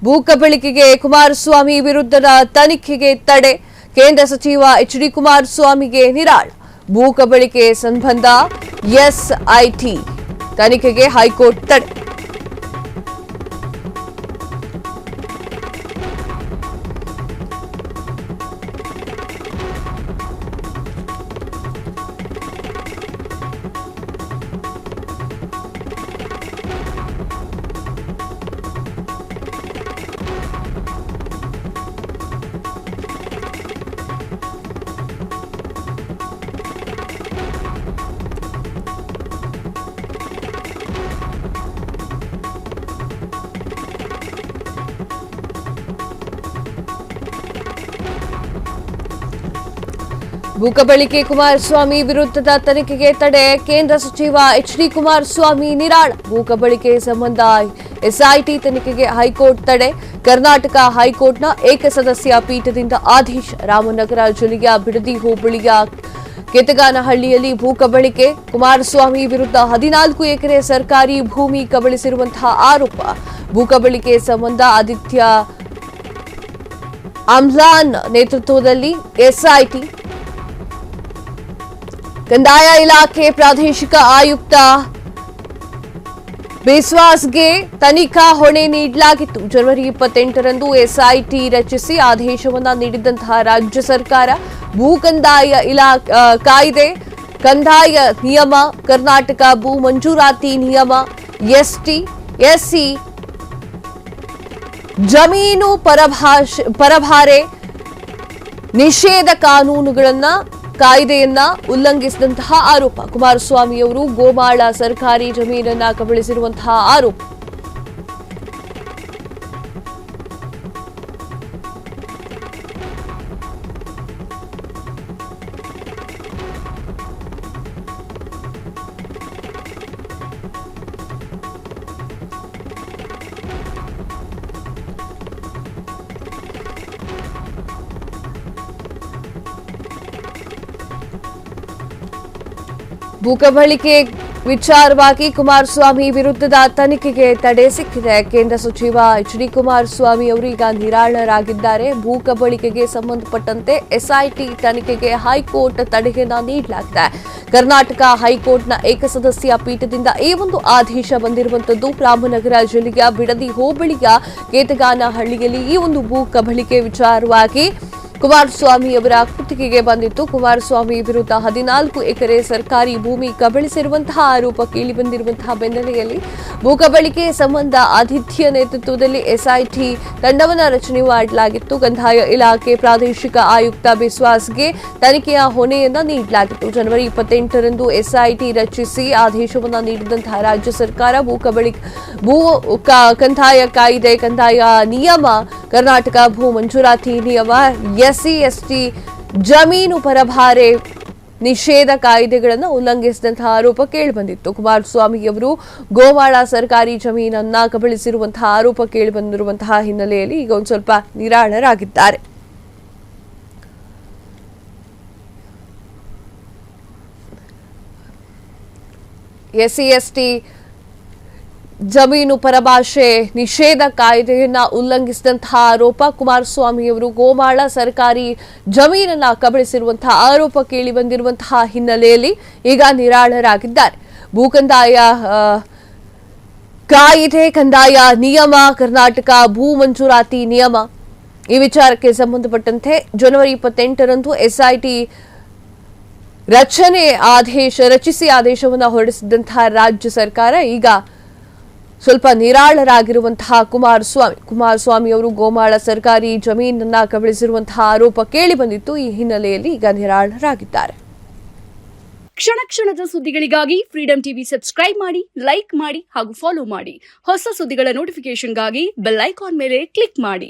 ಭೂಕಬಳಿಕೆಗೆ ಕುಮಾರಸ್ವಾಮಿ ವಿರುದ್ಧದ ತನಿಖೆಗೆ ತಡೆ. ಕೇಂದ್ರ ಸಚಿವ ಎಚ್.ಡಿ. ಕುಮಾರಸ್ವಾಮಿಗೆ ನಿರಾಳ. ಭೂಕಬಳಿಕೆ ಸಂಬಂಧ ಎಸ್ಐಟಿ ತನಿಖೆಗೆ ಹೈಕೋರ್ಟ್ ತಡೆ. ಭೂಕಬಳಿಕೆ ಕುಮಾರಸ್ವಾಮಿ ವಿರುದ್ಧದ ತನಿಖೆಗೆ ತಡೆ. ಕೇಂದ್ರ ಸಚಿವ ಎಚ್.ಡಿ. ಕುಮಾರಸ್ವಾಮಿ ನಿರಾಳ. ಭೂಕಬಳಿಕೆ ಸಂಬಂಧ ಎಸ್ಐಟಿ ತನಿಖೆಗೆ ಹೈಕೋರ್ಟ್ ತಡೆ. ಕರ್ನಾಟಕ ಹೈಕೋರ್ಟ್ನ ಏಕಸದಸ್ಯ ಪೀಠದಿಂದ ಆದೇಶ. ರಾಮನಗರ ಜಿಲ್ಲೆಯ ಬಿಡದಿ ಹೋಬಳಿಯ ಕೆತಗಾನಹಳ್ಳಿಯಲ್ಲಿ ಭೂಕಬಳಿಕೆ. ಕುಮಾರಸ್ವಾಮಿ ವಿರುದ್ಧ 14 ಎಕರೆ ಸರ್ಕಾರಿ ಭೂಮಿ ಕಬಳಿಸಿರುವಂತಹ ಆರೋಪ. ಭೂಕಬಳಿಕೆ ಸಂಬಂಧ ಆದಿತ್ಯ ಅಮ್ಲಾನ್ ನೇತೃತ್ವದಲ್ಲಿ ಎಸ್ಐಟಿ. ಕಂದಾಯ ಇಲಾಖೆ ಪ್ರಾದೇಶಿಕ ಆಯುಕ್ತ ಬಿಸ್ವಾಸ್ಗೆ ತನಿಖಾ ಹೊಣೆ ನೀಡಲಾಗಿತ್ತು. ಜನವರಿ 28ರಂದು ಎಸ್ಐಟಿ ರಚಿಸಿ ಆದೇಶವನ್ನ ನೀಡಿದಂತಹ ರಾಜ್ಯ ಸರ್ಕಾರ ಭೂ ಕಂದಾಯ ಕಾಯ್ದೆ, ಕಂದಾಯ ನಿಯಮ, ಕರ್ನಾಟಕ ಭೂ ಮಂಜೂರಾತಿ ನಿಯಮ, ಎಸ್ಟಿ, ಎಸ್ಸಿ, ಜಮೀನು ಪರಭಾರೆ ನಿಷೇಧ ಕಾಯ್ದೆಯನ್ನ ಉಲ್ಲಂಘಿಸಿದಂತಹ ಆರೋಪ. ಕುಮಾರಸ್ವಾಮಿಯವರು ಗೋಮಾಳ ಸರ್ಕಾರಿ ಜಮೀನನ್ನ ಕಬಳಿಸಿರುವಂತಹ ಆರೋಪ. ಭೂಕಬಳಿಕೆ ವಿಚಾರವಾಗಿ ಕುಮಾರಸ್ವಾಮಿ ವಿರುದ್ಧದ ತನಿಖೆಗೆ ತಡೆ ಸಿಕ್ಕಿದೆ. ಕೇಂದ್ರ ಸಚಿವ ಎಚ್.ಡಿ. ಕುಮಾರಸ್ವಾಮಿ ಅವರು ಈಗ ನಿರಾಳರಾಗಿದ್ದಾರೆ. ಭೂಕಬಳಿಕೆಗೆ ಸಂಬಂಧಪಟ್ಟಂತೆ ಎಸ್ಐಟಿ ತನಿಖೆಗೆ ಹೈಕೋರ್ಟ್ ತಡೆಯನ್ನ ನೀಡಲಾಗಿದೆ. ಕರ್ನಾಟಕ ಹೈಕೋರ್ಟ್ನ ಏಕಸದಸ್ಯ ಪೀಠದಿಂದ ಈ ಒಂದು ಆದೇಶ ಬಂದಿರುವಂತದ್ದು. ರಾಮನಗರ ಜಿಲ್ಲೆಯ ಬಿಡದಿ ಹೋಬಳಿಯ ಕೇತಗಾನಹಳ್ಳಿಯಲ್ಲಿ ಈ ಒಂದು ಭೂಕಬಳಿಕೆ ವಿಚಾರವಾಗಿ ಕುಮಾರಸ್ವಾಮಿ ಅವರ ಕೃತಿಕೆಗೆ ಬಂದಿತ್ತು. ಕುಮಾರಸ್ವಾಮಿ ವಿರುದ್ಧ 14 ಎಕರೆ ಸರ್ಕಾರಿ ಭೂಮಿ ಕಬಳಿಸಿರುವಂತಹ ಆರೋಪ ಕೇಳಿಬಂದಿರುವಂತಹ ಬೆನ್ನಲೆಯಲ್ಲಿ ಭೂಕಬಳಿಕೆ ಸಂಬಂಧ ಆದಿತ್ಯ ನೇತೃತ್ವದಲ್ಲಿ ಎಸ್ಐಟಿ ತಂಡವನ್ನು ರಚನೆ ಮಾಡಲಾಗಿತ್ತು. ಕಂದಾಯ ಇಲಾಖೆ ಪ್ರಾದೇಶಿಕ ಆಯುಕ್ತ ಬಿಸ್ವಾಸ್ಗೆ ತನಿಖೆಯ ಹೊಣೆಯನ್ನ ನೀಡಲಾಗಿತ್ತು. ಜನವರಿ 28ರಂದು ಎಸ್ಐಟಿ ರಚಿಸಿ ಆದೇಶವನ್ನ ನೀಡಿದಂತಹ ರಾಜ್ಯ ಸರ್ಕಾರ ಭೂ ಕಂದಾಯ ಕಾಯ್ದೆ, ಕಂದಾಯ ನಿಯಮ, ಕರ್ನಾಟಕ ಭೂ ಮಂಜೂರಾತಿ ನಿಯಮ, ಎಸ್ಸಿ, ಎಸ್ಟಿ, ಜಮೀನು ಪರಭಾರೆ ನಿಷೇಧ ಕಾಯ್ದೆಗಳನ್ನು ಉಲ್ಲಂಘಿಸಿದಂತಹ ಆರೋಪ ಕೇಳಿಬಂದಿತ್ತು. ಕುಮಾರಸ್ವಾಮಿಯವರು ಗೋಮಾಳ ಸರ್ಕಾರಿ ಜಮೀನನ್ನ ಕಬಳಿಸಿರುವಂತಹ ಆರೋಪ ಕೇಳಿಬಂದಿರುವಂತಹ ಹಿನ್ನೆಲೆಯಲ್ಲಿ ಈಗ ಒಂದು ಸ್ವಲ್ಪ ನಿರಾಳರಾಗಿದ್ದಾರೆ. ಎಸ್ಸಿ, ಎಸ್ಟಿ, ಜಮೀನು ಪರಭಾಷೆ ನಿಷೇಧ ಕಾಯ್ದೆಯನ್ನ ಉಲ್ಲಂಘಿಸಿದಂತಹ ಆರೋಪ. ಕುಮಾರಸ್ವಾಮಿಯವರು ಗೋಮಾಳ ಸರ್ಕಾರಿ ಜಮೀನನ್ನ ಕಬಳಿಸಿರುವಂತಹ ಆರೋಪ ಕೇಳಿ ಬಂದಿರುವಂತಹ ಹಿನ್ನೆಲೆಯಲ್ಲಿ ಈಗ ನಿರಾಳರಾಗಿದ್ದಾರೆ. ಭೂಕಂದಾಯ ಕಾಯ್ದೆ, ಕಂದಾಯ ನಿಯಮ, ಕರ್ನಾಟಕ ಭೂ ಮಂಜೂರಾತಿ ನಿಯಮ ಈ ವಿಚಾರಕ್ಕೆ ಸಂಬಂಧಪಟ್ಟಂತೆ ಜನವರಿ 28ರಂದು ಎಸ್ಐಟಿ ರಚಿಸಿ ಆದೇಶವನ್ನು ಹೊರಡಿಸಿದಂತಹ ರಾಜ್ಯ ಸರ್ಕಾರ ಈಗ ಸ್ವಲ್ಪ ನಿರಾಳರಾಗಿರುವಂತಹ ಕುಮಾರಸ್ವಾಮಿ ಅವರು ಗೋಮಾಳ ಸರ್ಕಾರಿ ಜಮೀನನ್ನ ಕಬಳಿಸಿರುವಂತಹ ಆರೋಪ ಕೇಳಿ ಬಂದಿತ್ತು. ಈ ಹಿನ್ನೆಲೆಯಲ್ಲಿ ಈಗ ನಿರಾಳರಾಗಿದ್ದಾರೆ. ಕ್ಷಣ ಕ್ಷಣದ ಸುದ್ದಿಗಳಿಗಾಗಿ ಫ್ರೀಡಂ ಟಿವಿ ಸಬ್ಸ್ಕ್ರೈಬ್ ಮಾಡಿ, ಲೈಕ್ ಮಾಡಿ ಹಾಗೂ ಫಾಲೋ ಮಾಡಿ. ಹೊಸ ಸುದ್ದಿಗಳ ನೋಟಿಫಿಕೇಶನ್ಗಾಗಿ ಬೆಲ್ ಐಕಾನ್ ಮೇಲೆ ಕ್ಲಿಕ್ ಮಾಡಿ.